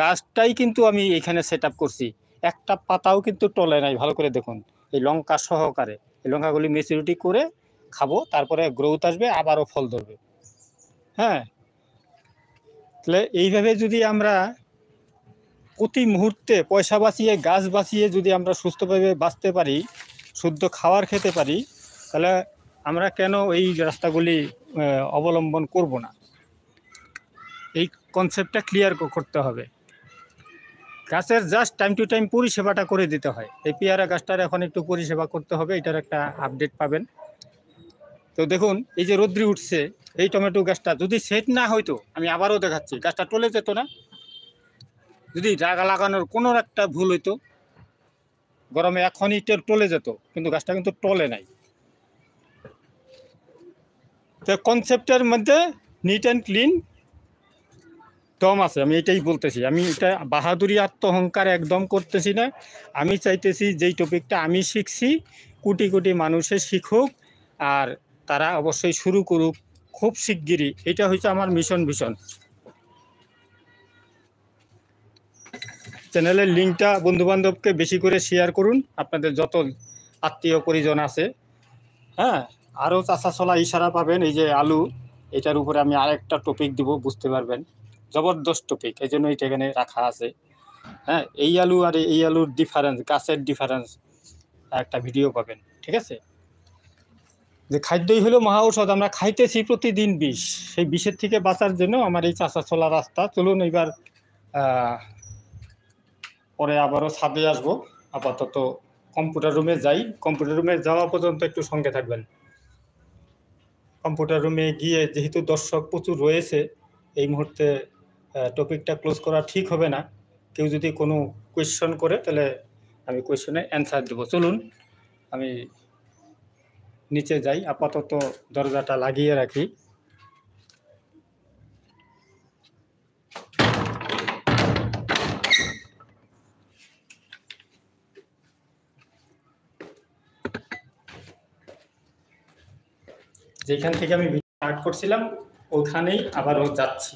গাছটাই কিন্তু আমি এখানে সেট আপ করছি, একটা পাতাও কিন্তু টলে নাই। ভালো করে দেখুন, এই লঙ্কা সহকারে এই লঙ্কাগুলি ম্যাচুরিটি করে খাবো, তারপরে গ্রোথ আসবে, আবারও ফল ধরবে। হ্যাঁ, তাহলে এইভাবে যদি আমরা প্রতি মুহূর্তে পয়সা বাঁচিয়ে গাছ বাঁচিয়ে যদি আমরা সুস্থভাবে বাঁচতে পারি, শুদ্ধ খাবার খেতে পারি, তাহলে আমরা কেন এই রাস্তাগুলি অবলম্বন করব না? এই কনসেপ্টটা ক্লিয়ার করতে হবে। গাছের জাস্ট টাইম টু টাইম পরিষেবাটা করে দিতে হয়। এই পেয়ারা গাছটার এখন একটু পরিষেবা করতে হবে, এটার একটা আপডেট পাবেন। তো দেখুন, এই যে রোদ্রি উঠছে, এই টমেটো গাছটা যদি সেট না হইতো, আমি আবারও দেখাচ্ছি, গাছটা টলে যেত না। যদি জায়গা লাগানোর কোনো একটা ভুল হইতো, গরমে এখনই টলে যেত, কিন্তু গাছটা কিন্তু টলে নাই। তো কনসেপ্টের মধ্যে নিট অ্যান্ড ক্লিন দম আছে, আমি এটাই বলতেছি। আমি এটা বাহাদুরি আত্মহংকার একদম করতেছি না। আমি চাইতেছি যেই টপিকটা আমি শিখছি কোটি কোটি মানুষে শিখুক, আর তারা অবশ্যই শুরু করুক খুব শিগগিরই। এটা হচ্ছে আমার মিশন ভিশন। চ্যানেলের লিঙ্কটা বন্ধুবান্ধবকে বেশি করে শেয়ার করুন, আপনাদের যত আত্মীয় পরিজন আছে। হ্যাঁ, আরও চাষা চলা ইশারা পাবেন। এই যে আলু, এটার উপরে আমি আরেকটা টপিক দিব, বুঝতে পারবেন। জবরদস্ত টপিক, এই জন্য এটা এখানে রাখা আছে। হ্যাঁ, এই আলু আর এই আলুর ডিফারেন্স, গাছের ডিফারেন্স, একটা ভিডিও পাবেন। ঠিক আছে, যে খাদ্যই হলো মহা ঔষধ, আমরা খাইতেছি প্রতিদিন বিষ। সেই বিষের থেকে বাঁচার জন্য আমার এই চাষা চলা রাস্তা। চলুন এবার পরে আবারও ছাদে আসবো। আপাতত কম্পিউটার রুমে যাই। কম্পিউটার রুমে যাওয়া পর্যন্ত একটু সঙ্গে থাকবেন। কম্পিউটার রুমে গিয়ে যেহেতু দর্শক প্রচুর রয়েছে, এই মুহূর্তে টপিকটা ক্লোজ করা ঠিক হবে না। কেউ যদি কোনো কোয়েশ্চন করে, তাহলে আমি কোয়েশ্চনে অ্যান্সার দেবো। চলুন আমি নিচে যাই, আপাতত দরজাটা লাগিয়ে রাখি। যেখান থেকে আমি স্টার্ট করছিলাম ওখানেই আবারও যাচ্ছি।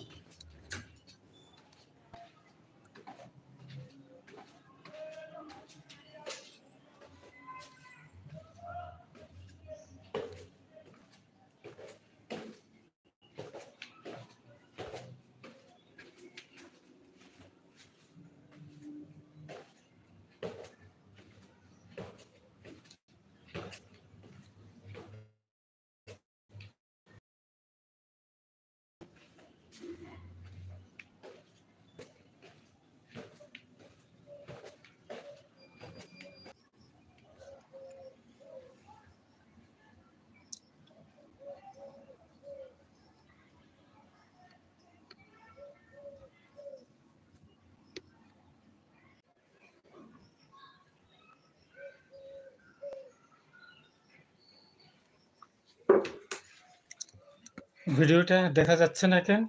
ভিডিওটা দেখা যাচ্ছে না কেন?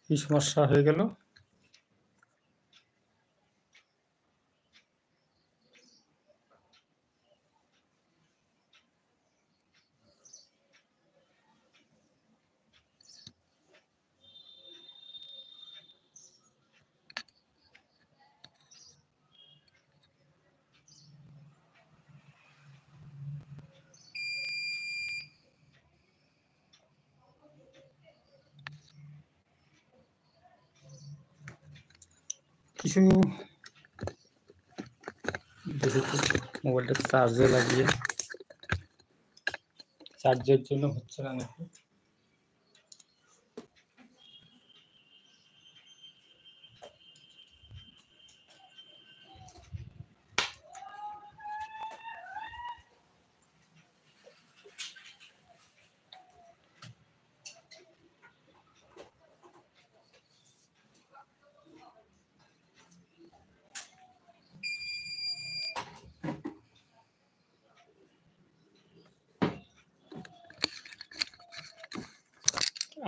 কি সমস্যা হয়ে গেল? কিছু মোবাইলটা চার্জে লাগিয়ে, চার্জের জন্য হচ্ছে না নাকি?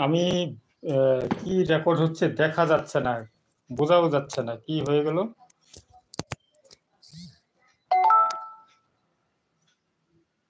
আমি কি রেকর্ড হচ্ছে দেখা যাচ্ছে না, বোঝাও যাচ্ছে না, কি হয়ে গেল?